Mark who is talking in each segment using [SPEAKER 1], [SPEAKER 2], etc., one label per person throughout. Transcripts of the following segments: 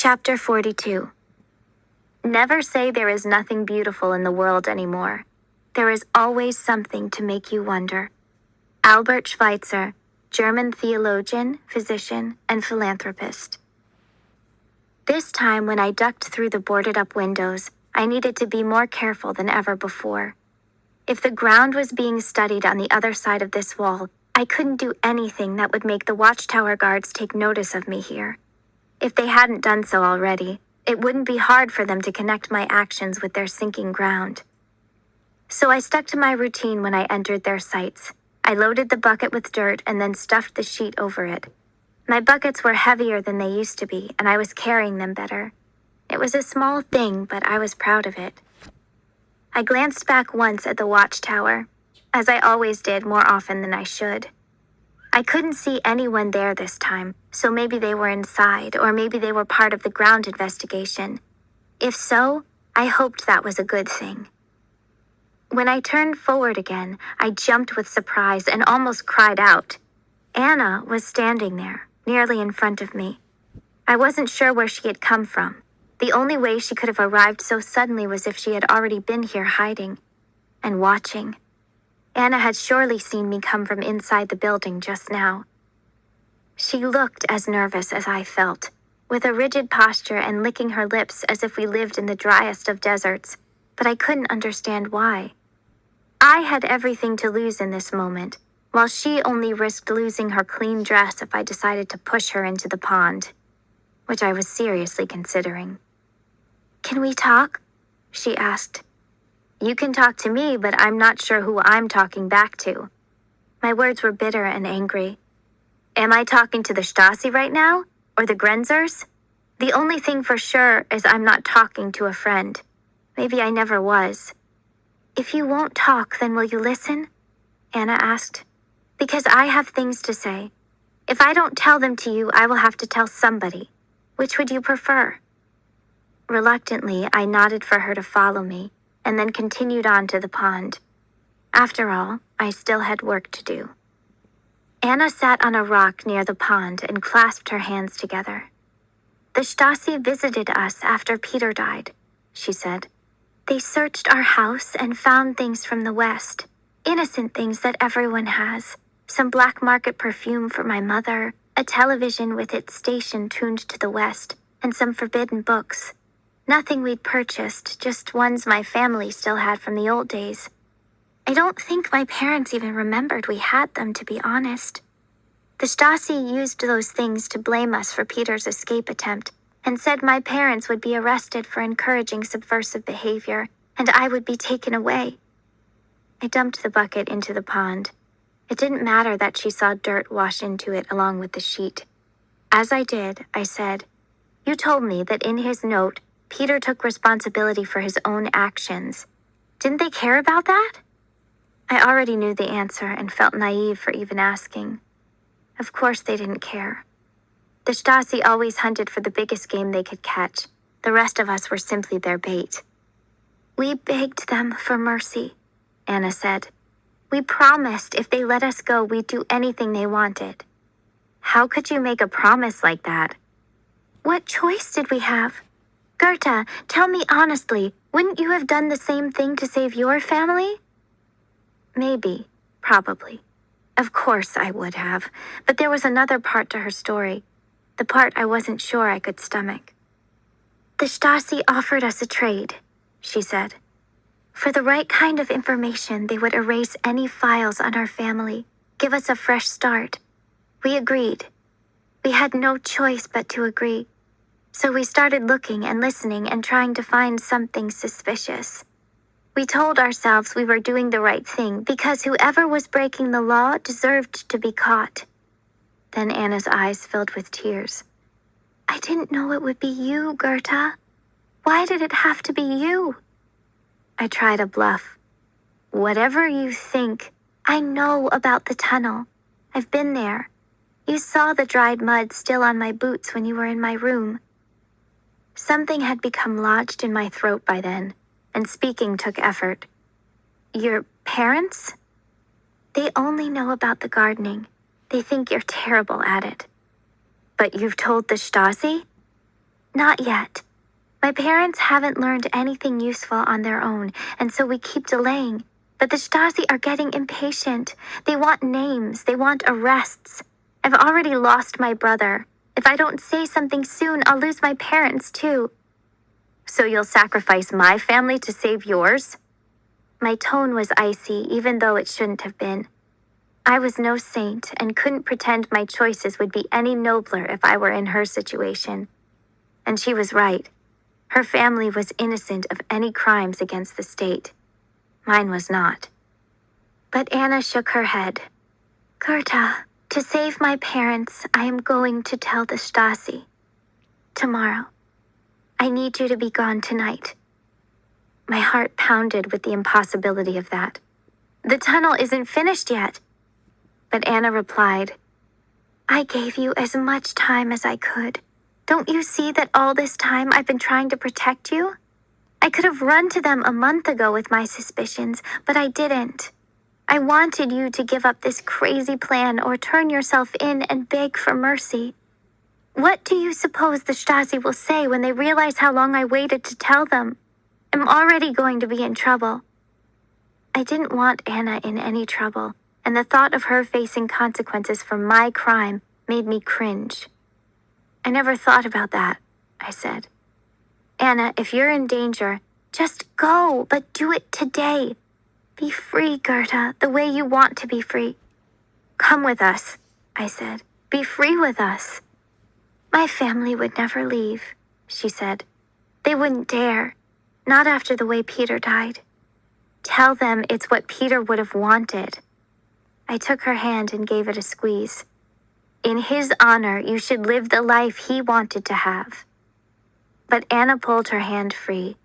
[SPEAKER 1] Chapter 42. Never say there is nothing beautiful in the world anymore. There is always something to make you wonder. Albert Schweitzer, German theologian, physician, and philanthropist. This time when I ducked through the boarded-up windows, I needed to be more careful than ever before. If the ground was being studied on the other side of this wall, I couldn't do anything that would make the watchtower guards take notice of me here. If they hadn't done so already, it wouldn't be hard for them to connect my actions with their sinking ground. So I stuck to my routine when I entered their sights. I loaded the bucket with dirt and then stuffed the sheet over it. My buckets were heavier than they used to be, and I was carrying them better. It was a small thing, but I was proud of it. I glanced back once at the watchtower, as I always did more often than I should. I couldn't see anyone there this time, so maybe they were inside, or maybe they were part of the ground investigation. If so, I hoped that was a good thing. When I turned forward again, I jumped with surprise and almost cried out. Anna was standing there, nearly in front of me. I wasn't sure where she had come from. The only way she could have arrived so suddenly was if she had already been here hiding and watching. Anna had surely seen me come from inside the building just now. She looked as nervous as I felt, with a rigid posture and licking her lips as if we lived in the driest of deserts, but I couldn't understand why. I had everything to lose in this moment, while she only risked losing her clean dress if I decided to push her into the pond, which I was seriously considering. "Can we talk?" she asked. "You can talk to me, but I'm not sure who I'm talking back to." My words were bitter and angry. Am I talking to the Stasi right now? Or the Grenzers? The only thing for sure is I'm not talking to a friend. Maybe I never was. "If you won't talk, then will you listen?" Anna asked. "Because I have things to say. If I don't tell them to you, I will have to tell somebody. Which would you prefer?" Reluctantly, I nodded for her to follow me, and then continued on to the pond. After all, I still had work to do. Anna sat on a rock near the pond and clasped her hands together. "The Stasi visited us after Peter died," she said. "They searched our house and found things from the West, innocent things that everyone has. Some black market perfume for my mother, a television with its station tuned to the West, and some forbidden books. Nothing we'd purchased, just ones my family still had from the old days. I don't think my parents even remembered we had them, to be honest. The Stasi used those things to blame us for Peter's escape attempt, and said my parents would be arrested for encouraging subversive behavior, and I would be taken away." I dumped the bucket into the pond. It didn't matter that she saw dirt wash into it along with the sheet. As I did, I said, "You told me that in his note, Peter took responsibility for his own actions. Didn't they care about that?" I already knew the answer and felt naive for even asking. Of course they didn't care. The Stasi always hunted for the biggest game they could catch. The rest of us were simply their bait. "We begged them for mercy," Anna said. "We promised if they let us go, we'd do anything they wanted." "How could you make a promise like that?" "What choice did we have? Goethe, tell me honestly, wouldn't you have done the same thing to save your family?" Maybe, probably. Of course I would have, but there was another part to her story, the part I wasn't sure I could stomach. "The Stasi offered us a trade," she said. "For the right kind of information, they would erase any files on our family, give us a fresh start. We agreed. We had no choice but to agree. So we started looking and listening and trying to find something suspicious. We told ourselves we were doing the right thing because whoever was breaking the law deserved to be caught." Then Anna's eyes filled with tears. "I didn't know it would be you, Goethe. Why did it have to be you?" I tried a bluff. "Whatever you think, I know about the tunnel. I've been there. You saw the dried mud still on my boots when you were in my room." Something had become lodged in my throat by then, and speaking took effort. "Your parents? They only know about the gardening. They think you're terrible at it." "But you've told the Stasi?" Not yet. My parents haven't learned anything useful on their own, and so we keep delaying. But the Stasi are getting impatient. They want names. They want arrests. I've already lost my brother. If I don't say something soon, I'll lose my parents too. So you'll sacrifice my family to save yours? My tone was icy, even though it shouldn't have been. I was no saint and couldn't pretend my choices would be any nobler if I were in her situation. And she was right. Her family was innocent of any crimes against the state. Mine was not. But Anna shook her head. Gerta, to save my parents, I am going to tell the Stasi. Tomorrow. I need you to be gone tonight. My heart pounded with the impossibility of that. The tunnel isn't finished yet. But Anna replied, I gave you as much time as I could. Don't you see that all this time I've been trying to protect you? I could have run to them a month ago with my suspicions, but I didn't. I wanted you to give up this crazy plan or turn yourself in and beg for mercy. What do you suppose the Stasi will say when they realize how long I waited to tell them? I'm already going to be in trouble. I didn't want Anna in any trouble, and the thought of her facing consequences for my crime made me cringe. I never thought about that, I said. Anna, if you're in danger, just go, but do it today. Be free, Gerta, the way you want to be free. Come with us, I said. Be free with us. My family would never leave, she said. They wouldn't dare, not after the way Peter died. Tell them it's what Peter would have wanted. I took her hand and gave it a squeeze. In his honor, you should live the life he wanted to have. But Anna pulled her hand free.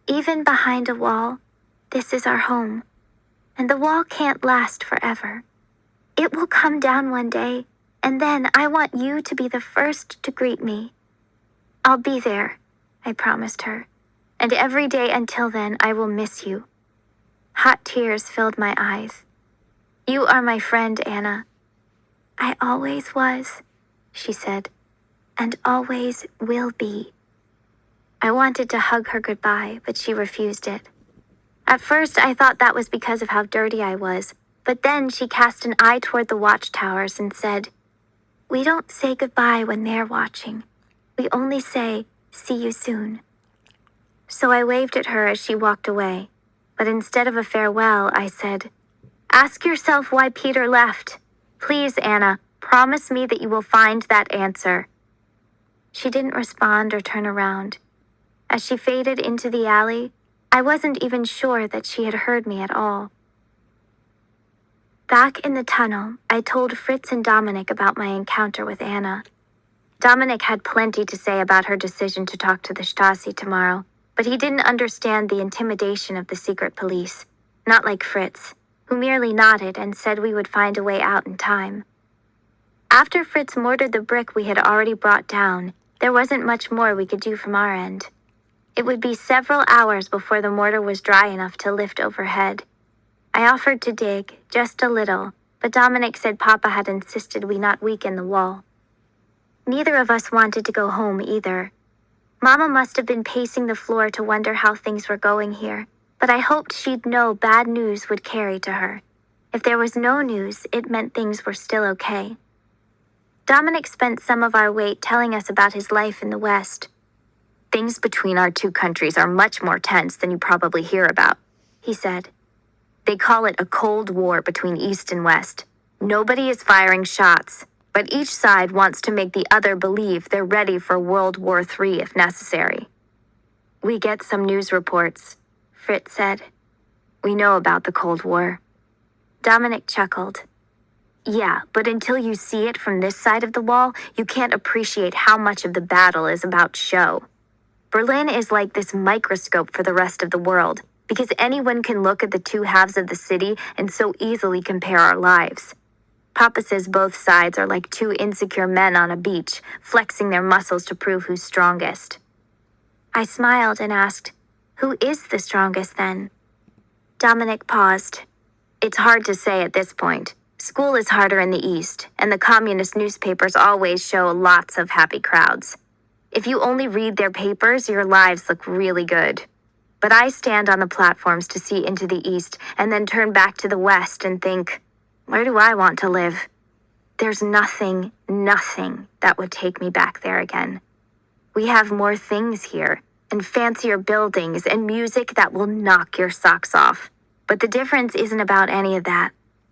[SPEAKER 1] Even behind a wall, this is our home. And the wall can't last forever. It will come down one day, and then I want you to be the first to greet me. I'll be there, I promised her. And every day until then, I will miss you. Hot tears filled my eyes. You are my friend, Anna. I always was, she said, and always will be. I wanted to hug her goodbye, but she refused it. At first, I thought that was because of how dirty I was, but then she cast an eye toward the watchtowers and said, We don't say goodbye when they're watching. We only say, see you soon. So I waved at her as she walked away, but instead of a farewell, I said, Ask yourself why Peter left. Please, Anna, promise me that you will find that answer. She didn't respond or turn around. As she faded into the alley, I wasn't even sure that she had heard me at all. Back in the tunnel, I told Fritz and Dominic about my encounter with Anna. Dominic had plenty to say about her decision to talk to the Stasi tomorrow, but he didn't understand the intimidation of the secret police, not like Fritz, who merely nodded and said we would find a way out in time. After Fritz mortared the brick we had already brought down, there wasn't much more we could do from our end. It would be several hours before the mortar was dry enough to lift overhead. I offered to dig, just a little, but Dominic said Papa had insisted we not weaken the wall. Neither of us wanted to go home either. Mama must have been pacing the floor to wonder how things were going here, but I hoped she'd know bad news would carry to her. If there was no news, it meant things were still okay. Dominic spent some of our wait telling us about his life in the West. Things between our two countries are much more tense than you probably hear about, he said. They call it a Cold War between East and West. Nobody is firing shots, but each side wants to make the other believe they're ready for World War III if necessary. We get some news reports, Fritz said. We know about the Cold War. Dominic chuckled. Yeah, but until you see it from this side of the wall, you can't appreciate how much of the battle is about show. Berlin is like this microscope for the rest of the world, because anyone can look at the two halves of the city and so easily compare our lives. Papa says both sides are like two insecure men on a beach, flexing their muscles to prove who's strongest. I smiled and asked, Who is the strongest then? Dominic paused. It's hard to say at this point. School is harder in the East, and the communist newspapers always show lots of happy crowds. If you only read their papers, your lives look really good. But I stand on the platforms to see into the east and then turn back to the west and think, where do I want to live? There's nothing that would take me back there again. We have more things here, and fancier buildings, and music that will knock your socks off. But the difference isn't about any of that.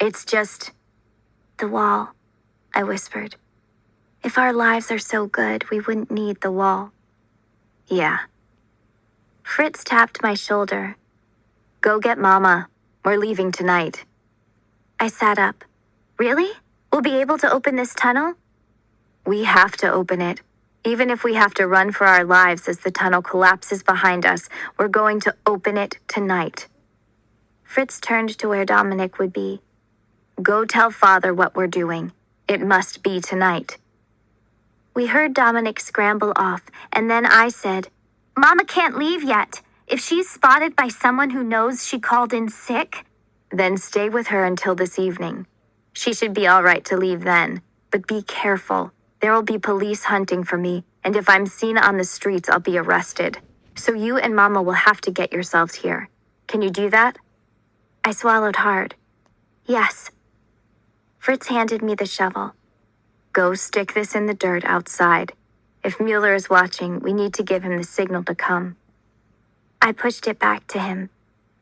[SPEAKER 1] It's just the wall, I whispered. If our lives are so good, we wouldn't need the wall. Yeah. Fritz tapped my shoulder. Go get Mama. We're leaving tonight. I sat up. Really? We'll be able to open this tunnel? We have to open it. Even if we have to run for our lives as the tunnel collapses behind us, we're going to open it tonight. Fritz turned to where Dominic would be. Go tell Father what we're doing. It must be tonight. We heard Dominic scramble off, and then I said, Mama can't leave yet. If she's spotted by someone who knows she called in sick, then stay with her until this evening. She should be all right to leave then, but be careful. There will be police hunting for me, and if I'm seen on the streets, I'll be arrested. So you and Mama will have to get yourselves here. Can you do that? I swallowed hard. Yes. Fritz handed me the shovel. Go stick this in the dirt outside. If Mueller is watching, we need to give him the signal to come. I pushed it back to him.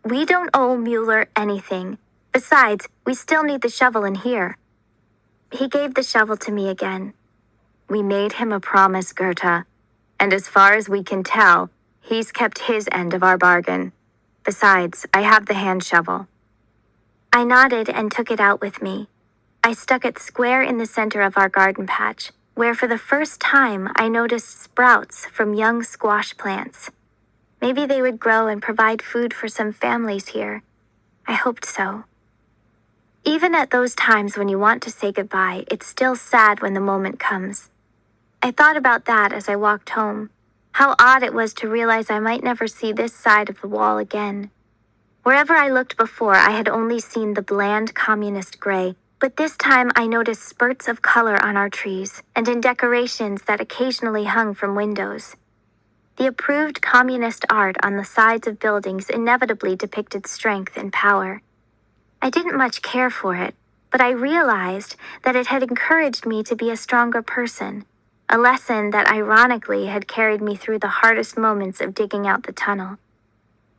[SPEAKER 1] We don't owe Mueller anything. Besides, we still need the shovel in here. He gave the shovel to me again. We made him a promise, Goethe, and as far as we can tell, he's kept his end of our bargain. Besides, I have the hand shovel. I nodded and took it out with me. I stuck it square in the center of our garden patch, where for the first time I noticed sprouts from young squash plants. Maybe they would grow and provide food for some families here. I hoped so. Even at those times when you want to say goodbye, it's still sad when the moment comes. I thought about that as I walked home. How odd it was to realize I might never see this side of the wall again. Wherever I looked before, I had only seen the bland communist gray, but this time I noticed spurts of color on our trees and in decorations that occasionally hung from windows. The approved communist art on the sides of buildings inevitably depicted strength and power. I didn't much care for it, but I realized that it had encouraged me to be a stronger person, a lesson that ironically had carried me through the hardest moments of digging out the tunnel.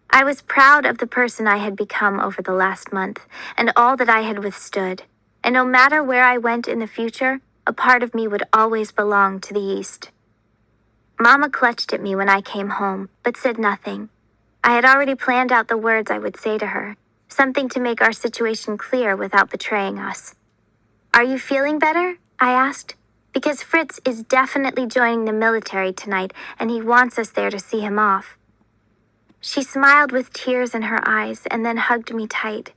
[SPEAKER 1] I was proud of the person I had become over the last month and all that I had withstood, and no matter where I went in the future, a part of me would always belong to the East. Mama clutched at me when I came home, but said nothing. I had already planned out the words I would say to her, something to make our situation clear without betraying us. Are you feeling better? I asked. Because Fritz is definitely joining the military tonight, and he wants us there to see him off. She smiled with tears in her eyes and then hugged me tight.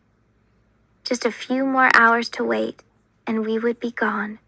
[SPEAKER 1] Just a few more hours to wait, and we would be gone.